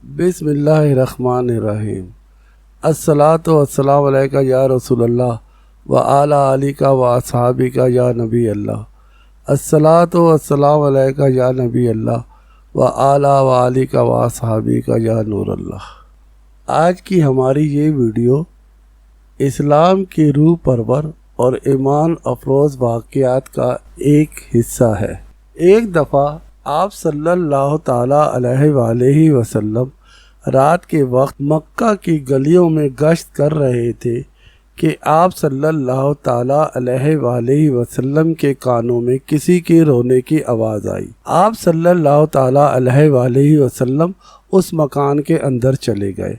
بسم اللہ الرحمن الرحیم۔ الصلاۃ والسلام علیکہ یا رسول اللہ و علی آلک و اصحابک یا نبی اللہ۔ الصلاۃ والسلام علیکہ یا نبی اللہ و علی آلک و اصحابک یا نور اللہ۔ آج کی ہماری یہ ویڈیو اسلام کی روح پرور اور ایمان افروز واقعات کا ایک حصہ ہے۔ ایک دفعہ آپ صلی اللہ تعالیٰ علیہ وآلہ وسلم رات کے وقت مکہ کی گلیوں میں گشت کر رہے تھے کہ آپ صلی اللہ تعالیٰ علیہ وآلہ وسلم کے کانوں میں کسی کے رونے کی آواز آئی۔ آپ صلی اللہ تعالیٰ علیہ وآلہ وسلم اس مکان کے اندر چلے گئے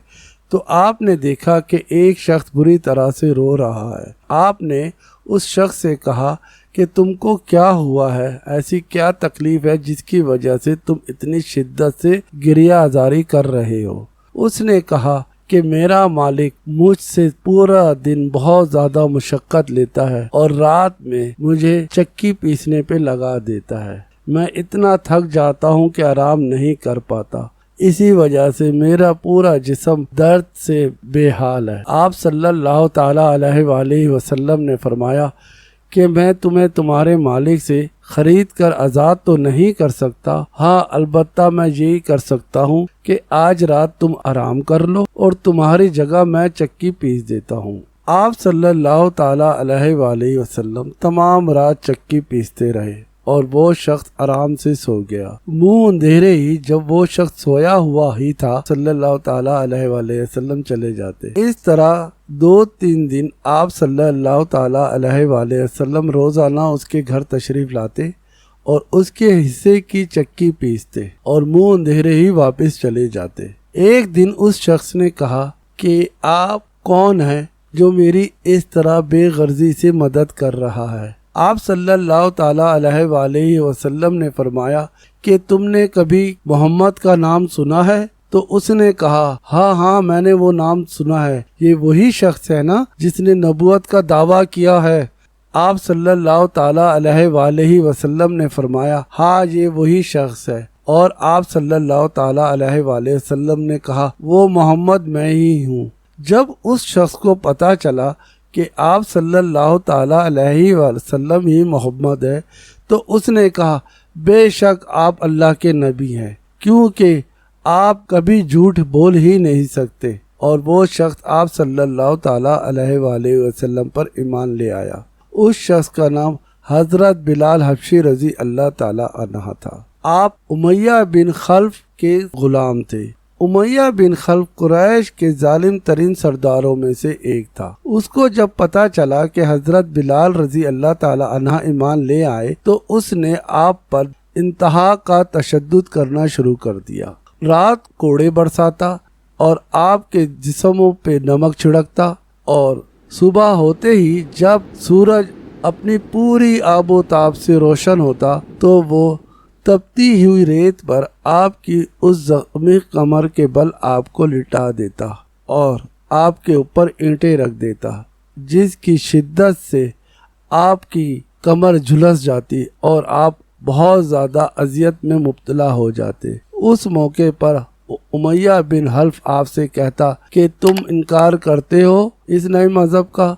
تو آپ نے دیکھا کہ ایک شخص بری طرح سے رو رہا ہے۔ آپ نے اس شخص سے کہا کہ تم کو کیا ہوا ہے، ایسی کیا تکلیف ہے جس کی وجہ سے تم اتنی شدت سے گریہ آزاری کر رہے ہو؟ اس نے کہا کہ میرا مالک مجھ سے پورا دن بہت زیادہ مشقت لیتا ہے اور رات میں مجھے چکی پیسنے پہ لگا دیتا ہے۔ میں اتنا تھک جاتا ہوں کہ آرام نہیں کر پاتا، اسی وجہ سے میرا پورا جسم درد سے بے حال ہے۔ آپ صلی اللہ تعالیٰ علیہ وآلہ وسلم نے فرمایا کہ میں تمہیں تمہارے مالک سے خرید کر آزاد تو نہیں کر سکتا، ہاں البتہ میں یہی کر سکتا ہوں کہ آج رات تم آرام کر لو اور تمہاری جگہ میں چکی پیس دیتا ہوں۔ آپ صلی اللہ تعالیٰ علیہ وآلہ وسلم تمام رات چکی پیستے رہے اور وہ شخص آرام سے سو گیا۔ منہ اندھیرے ہی جب وہ شخص سویا ہوا ہی تھا، صلی اللہ تعالیٰ علیہ وآلہ وسلم چلے جاتے۔ اس طرح 2-3 دن آپ صلی اللہ تعالیٰ علیہ وآلہ وسلم روزانہ اس کے گھر تشریف لاتے اور اس کے حصے کی چکی پیستے اور منہ اندھیرے ہی واپس چلے جاتے۔ ایک دن اس شخص نے کہا کہ آپ کون ہیں جو میری اس طرح بے غرضی سے مدد کر رہا ہے؟ آپ صلی اللہ تعالیٰ علیہ وآلہ وسلم نے فرمایا کہ تم نے کبھی محمد کا نام سنا ہے؟ تو اس نے کہا ہاں میں نے وہ نام سنا ہے، یہ وہی شخص ہے نا جس نے نبوت کا دعویٰ کیا ہے؟ آپ صلی اللہ تعالیٰ علیہ وآلہ وسلم نے فرمایا ہاں یہ وہی شخص ہے، اور آپ صلی اللہ تعالیٰ علیہ وآلہ وسلم نے کہا وہ محمد میں ہی ہوں۔ جب اس شخص کو پتہ چلا کہ آپ صلی اللہ تعالیٰ علیہ وسلم ہی محمد ہے تو اس نے کہا بے شک آپ اللہ کے نبی ہیں، کیونکہ آپ کبھی جھوٹ بول ہی نہیں سکتے۔ اور وہ شخص آپ صلی اللہ تعالیٰ علیہ وآلہ وسلم پر ایمان لے آیا۔ اس شخص کا نام حضرت بلال حبشی رضی اللہ تعالیٰ عنہ تھا۔ آپ امیہ بن خلف کے غلام تھے۔ امیہ بن خلف قریش کے ظالم ترین سرداروں میں سے ایک تھا۔ اس کو جب پتا چلا کہ حضرت بلال رضی اللہ تعالی عنہ ایمان لے آئے تو اس نے آپ پر انتہا کا تشدد کرنا شروع کر دیا۔ رات کوڑے برساتا اور آپ کے جسموں پہ نمک چھڑکتا، اور صبح ہوتے ہی جب سورج اپنی پوری آب و تاب سے روشن ہوتا تو وہ تپتی ہوئی ریت پر آپ کی اس زخمی کمر کے بل آپ کو لٹا دیتا اور آپ کے اوپر اینٹیں رکھ دیتا، جس کی شدت سے آپ کی کمر جھلس جاتی اور آپ بہت زیادہ اذیت میں مبتلا ہو جاتے۔ اس موقع پر امیہ بن حلف آپ سے کہتا کہ تم انکار کرتے ہو اس نئے مذہب کا،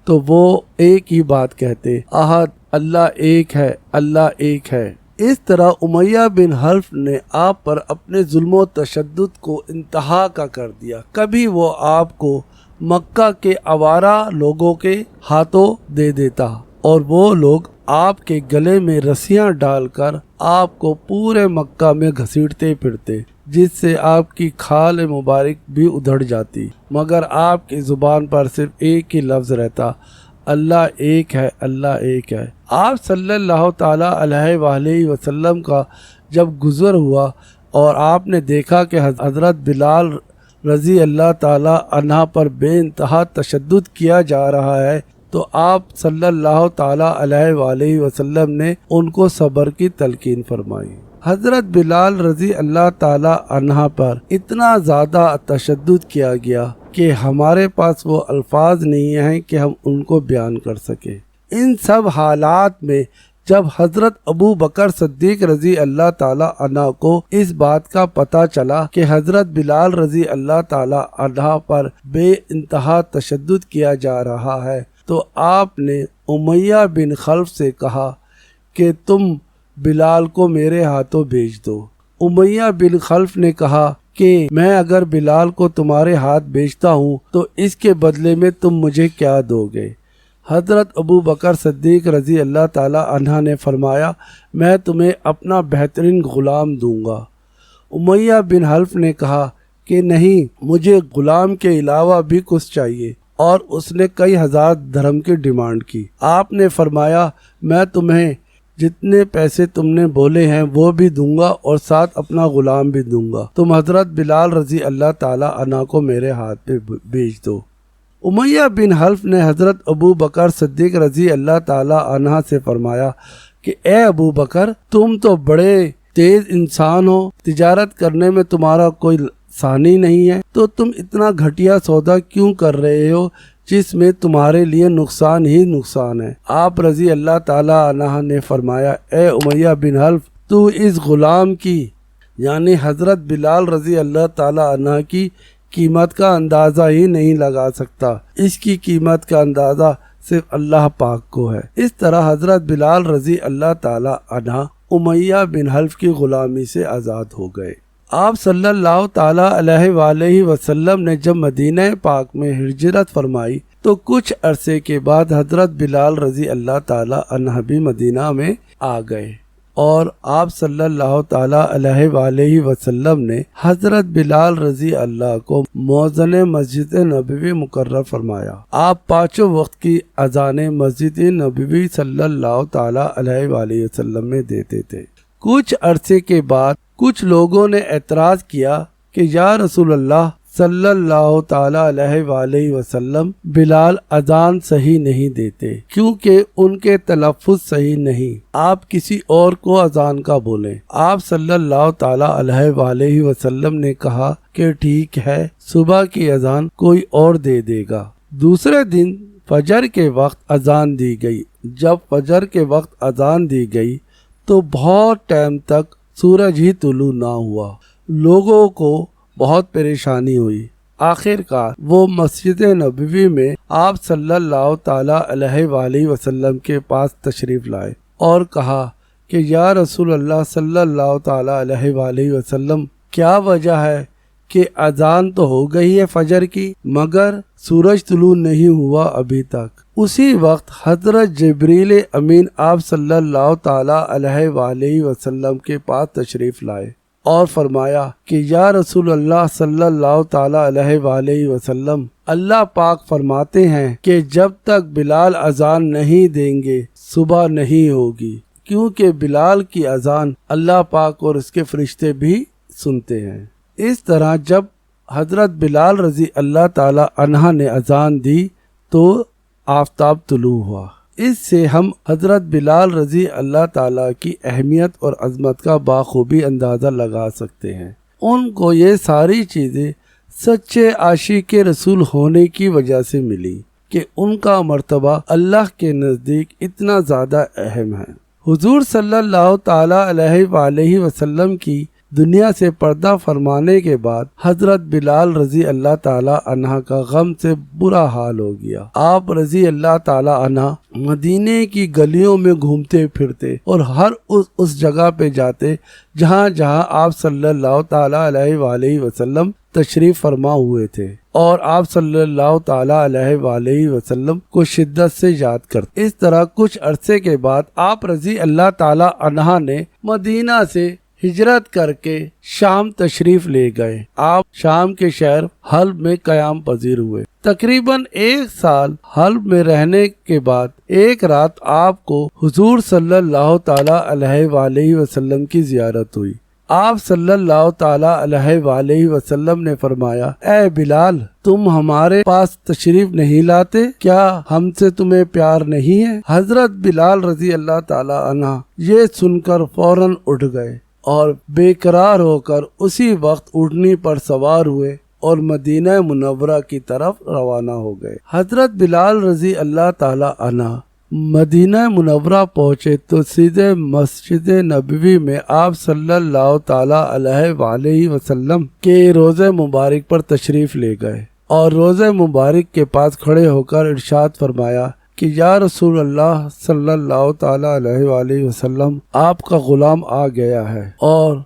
تو وہ ایک ہی بات کہتے، احد، اللہ ایک ہے، اللہ ایک ہے۔ اس طرح امیہ بن حلف نے آپ پر اپنے ظلم و تشدد کو انتہا کا کر دیا۔ کبھی وہ آپ کو مکہ کے آوارہ لوگوں کے ہاتھوں دے دیتا اور وہ لوگ آپ کے گلے میں رسیاں ڈال کر آپ کو پورے مکہ میں گھسیٹتے پھرتے، جس سے آپ کی کھال مبارک بھی ادھڑ جاتی، مگر آپ کی زبان پر صرف ایک ہی لفظ رہتا، اللہ ایک ہے، اللہ ایک ہے۔ آپ صلی اللہ تعالیٰ علیہ وآلہ وسلم کا جب گزر ہوا اور آپ نے دیکھا کہ حضرت بلال رضی اللہ تعالیٰ عنہ پر بے انتہا تشدد کیا جا رہا ہے تو آپ صلی اللہ تعالیٰ علیہ وآلہ وسلم نے ان کو صبر کی تلقین فرمائی۔ حضرت بلال رضی اللہ تعالیٰ عنہ پر اتنا زیادہ تشدد کیا گیا کہ ہمارے پاس وہ الفاظ نہیں ہیں کہ ہم ان کو بیان کر سکیں۔ ان سب حالات میں جب حضرت ابو بکر صدیق رضی اللہ تعالی عنہ کو اس بات کا پتہ چلا کہ حضرت بلال رضی اللہ تعالی عنہ پر بے انتہا تشدد کیا جا رہا ہے تو آپ نے امیہ بن خلف سے کہا کہ تم بلال کو میرے ہاتھوں بھیج دو۔ امیہ بن خلف نے کہا کہ میں اگر بلال کو تمہارے ہاتھ بیچتا ہوں تو اس کے بدلے میں تم مجھے کیا دو گے؟ حضرت ابو بکر صدیق رضی اللہ تعالی عنہ نے فرمایا میں تمہیں اپنا بہترین غلام دوں گا۔ امیہ بن خلف نے کہا کہ نہیں، مجھے غلام کے علاوہ بھی کچھ چاہیے، اور اس نے کئی ہزار درہم کی ڈیمانڈ کی۔ آپ نے فرمایا میں تمہیں جتنے پیسے تم نے بولے ہیں وہ بھی دوں گا اور ساتھ اپنا غلام بھی دوں گا، تم حضرت بلال رضی اللہ تعالی عنہ کو میرے ہاتھ پہ بھیج دو۔ امیہ بن خلف نے حضرت ابو بکر صدیق رضی اللہ تعالی عنہ سے فرمایا کہ اے ابو بکر، تم تو بڑے تیز انسان ہو، تجارت کرنے میں تمہارا کوئی ثانی نہیں ہے، تو تم اتنا گھٹیا سودا کیوں کر رہے ہو جس میں تمہارے لیے نقصان ہی نقصان ہے؟ آپ رضی اللہ تعالی عنہ نے فرمایا اے امیہ بن خلف، تو اس غلام کی یعنی حضرت بلال رضی اللہ تعالی عنہ کی قیمت کا اندازہ ہی نہیں لگا سکتا، اس کی قیمت کا اندازہ صرف اللہ پاک کو ہے۔ اس طرح حضرت بلال رضی اللہ تعالی عنہ امیہ بن خلف کی غلامی سے آزاد ہو گئے۔ آپ صلی اللہ تعالی علیہ وآلہ وسلم نے جب مدینہ پاک میں ہجرت فرمائی تو کچھ عرصے کے بعد حضرت بلال رضی اللہ تعالی عنہ بھی مدینہ میں آ گئے، اور آپ صلی اللہ تعالی علیہ وآلہ وسلم نے حضرت بلال رضی اللہ کو مؤذن مسجد نبوی مقرر فرمایا۔ آپ پانچوں وقت کی اذانیں مسجد نبوی صلی اللہ تعالی علیہ وآلہ وسلم میں دیتے تھے۔ کچھ عرصے کے بعد کچھ لوگوں نے اعتراض کیا کہ یا رسول اللہ صلی اللہ تعالی علیہ وآلہ وسلم، بلال اذان صحیح نہیں دیتے کیونکہ ان کے تلفظ صحیح نہیں، آپ کسی اور کو اذان کا بولیں۔ آپ صلی اللہ تعالی علیہ وآلہ وسلم نے کہا کہ ٹھیک ہے، صبح کی اذان کوئی اور دے دے گا۔ دوسرے دن فجر کے وقت اذان دی گئی۔ جب فجر کے وقت اذان دی گئی تو بہت ٹائم تک سورج ہی طلوع نہ ہوا، لوگوں کو بہت پریشانی ہوئی۔ آخر کار وہ مسجد نبوی میں آپ صلی اللہ تعالی علیہ وآلہ وسلم کے پاس تشریف لائے اور کہا کہ یا رسول اللہ صلی اللہ تعالی علیہ وآلہ وسلم، کیا وجہ ہے کہ اذان تو ہو گئی ہے فجر کی مگر سورج طلوع نہیں ہوا ابھی تک؟ اسی وقت حضرت جبریل امین آپ صلی اللہ تعالی علیہ وآلہ وسلم کے پاس تشریف لائے اور فرمایا کہ یا رسول اللہ صلی اللہ تعالی علیہ وآلہ وسلم، اللہ پاک فرماتے ہیں کہ جب تک بلال اذان نہیں دیں گے صبح نہیں ہوگی، کیونکہ بلال کی اذان اللہ پاک اور اس کے فرشتے بھی سنتے ہیں۔ اس طرح جب حضرت بلال رضی اللہ تعالی عنہ نے اذان دی تو آفتاب طلوع ہوا۔ اس سے ہم حضرت بلال رضی اللہ تعالیٰ کی اہمیت اور عظمت کا بخوبی اندازہ لگا سکتے ہیں۔ ان کو یہ ساری چیزیں سچے عاشق رسول ہونے کی وجہ سے ملی کہ ان کا مرتبہ اللہ کے نزدیک اتنا زیادہ اہم ہے۔ حضور صلی اللہ تعالی علیہ وآلہ وسلم کی دنیا سے پردہ فرمانے کے بعد حضرت بلال رضی اللہ تعالی عنہ کا غم سے برا حال ہو گیا۔ آپ رضی اللہ تعالی عنہ مدینے کی گلیوں میں گھومتے پھرتے اور ہر اس جگہ پہ جاتے جہاں جہاں آپ صلی اللہ تعالی علیہ وآلہ وسلم تشریف فرما ہوئے تھے، اور آپ صلی اللہ تعالی علیہ وآلہ وسلم کو شدت سے یاد کرتے۔ اس طرح کچھ عرصے کے بعد آپ رضی اللہ تعالی عنہ نے مدینہ سے ہجرت کر کے شام تشریف لے گئے۔ آپ شام کے شہر حلب میں قیام پذیر ہوئے۔ تقریباً 1 سال حلب میں رہنے کے بعد ایک رات آپ کو حضور صلی اللہ تعالی علیہ وآلہ وسلم کی زیارت ہوئی۔ آپ صلی اللہ تعالی علیہ وآلہ وسلم نے فرمایا، اے بلال، تم ہمارے پاس تشریف نہیں لاتے؟ کیا ہم سے تمہیں پیار نہیں ہے؟ حضرت بلال رضی اللہ تعالی عنہ یہ سن کر فوراً اٹھ گئے اور بے قرار ہو کر اسی وقت اونٹنی پر سوار ہوئے اور مدینہ منورہ کی طرف روانہ ہو گئے۔ حضرت بلال رضی اللہ تعالی عنہ مدینہ منورہ پہنچے تو سیدھے مسجد نبوی میں آپ صلی اللہ تعالی علیہ وآلہ وسلم کے روضہ مبارک پر تشریف لے گئے اور روضہ مبارک کے پاس کھڑے ہو کر ارشاد فرمایا کہ یا رسول اللہ صلی اللہ تعالی علیہ وآلہ وسلم، آپ کا غلام آ گیا ہے، اور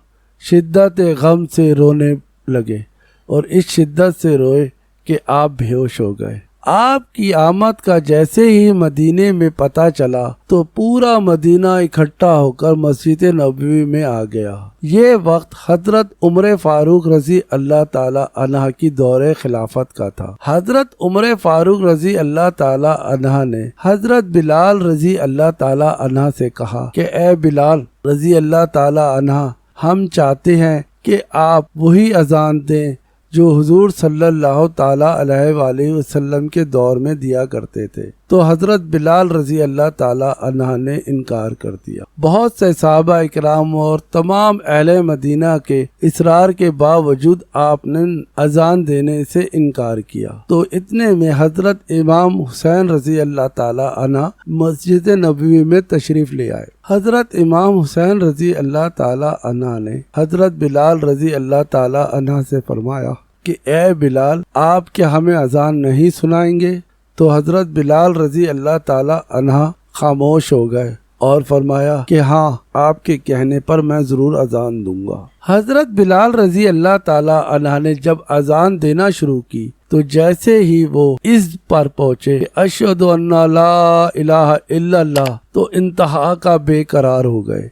شدت غم سے رونے لگے اور اس شدت سے روئے کہ آپ بے ہوش ہو گئے۔ آپ کی آمد کا جیسے ہی مدینے میں پتہ چلا تو پورا مدینہ اکٹھا ہو کر مسجد نبوی میں آ گیا۔ یہ وقت حضرت عمر فاروق رضی اللہ تعالی عنہ کی دور خلافت کا تھا۔ حضرت عمر فاروق رضی اللہ تعالی عنہ نے حضرت بلال رضی اللہ تعالی عنہ سے کہا کہ اے بلال رضی اللہ تعالی عنہ، ہم چاہتے ہیں کہ آپ وہی اذان دیں جو حضور صلی اللہ تعالی علیہ وآلہ وسلم کے دور میں دیا کرتے تھے، تو حضرت بلال رضی اللہ تعالی عنہ نے انکار کر دیا۔ بہت سے صحابہ اکرام اور تمام اہل مدینہ کے اصرار کے باوجود آپ نے اذان دینے سے انکار کیا، تو اتنے میں حضرت امام حسین رضی اللہ تعالی عنہ مسجد نبوی میں تشریف لے آئے۔ حضرت امام حسین رضی اللہ تعالی عنہ نے حضرت بلال رضی اللہ تعالی عنہ سے فرمایا کہ اے بلال، آپ کیا ہمیں اذان نہیں سنائیں گے؟ تو حضرت بلال رضی اللہ تعالی عنہ خاموش ہو گئے اور فرمایا کہ ہاں، آپ کے کہنے پر میں ضرور اذان دوں گا۔ حضرت بلال رضی اللہ تعالی عنہ نے جب اذان دینا شروع کی تو جیسے ہی وہ اس پر پہنچے اشہد ان لا الہ الا اللہ، تو انتہا کا بے قرار ہو گئے،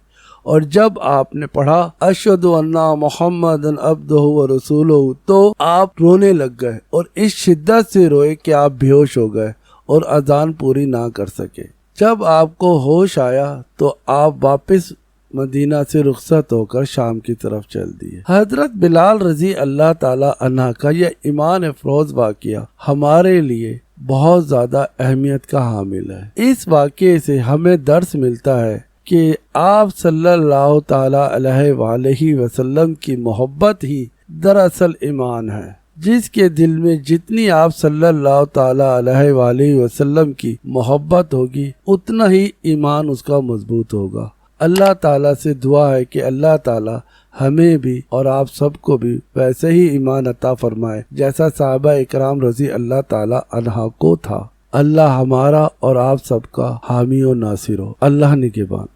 اور جب آپ نے پڑھا اشہد ان محمد عبدہ ورسولہ تو آپ رونے لگ گئے اور اس شدت سے روئے کہ آپ بے ہوش ہو گئے اور اذان پوری نہ کر سکے۔ جب آپ کو ہوش آیا تو آپ واپس مدینہ سے رخصت ہو کر شام کی طرف چل دیے۔ حضرت بلال رضی اللہ تعالی عنہ کا یہ ایمان افروز واقعہ ہمارے لیے بہت زیادہ اہمیت کا حامل ہے۔ اس واقعے سے ہمیں درس ملتا ہے کہ آپ صلی اللہ تعالی علیہ وآلہ وسلم کی محبت ہی دراصل ایمان ہے۔ جس کے دل میں جتنی آپ صلی اللہ تعالی علیہ وآلہ وسلم کی محبت ہوگی اتنا ہی ایمان اس کا مضبوط ہوگا۔ اللہ تعالیٰ سے دعا ہے کہ اللہ تعالیٰ ہمیں بھی اور آپ سب کو بھی ویسے ہی ایمان عطا فرمائے جیسا صحابہ اکرام رضی اللہ تعالی عنہ کو تھا۔ اللہ ہمارا اور آپ سب کا حامی و ناصر ہو۔ اللہ نگہبان۔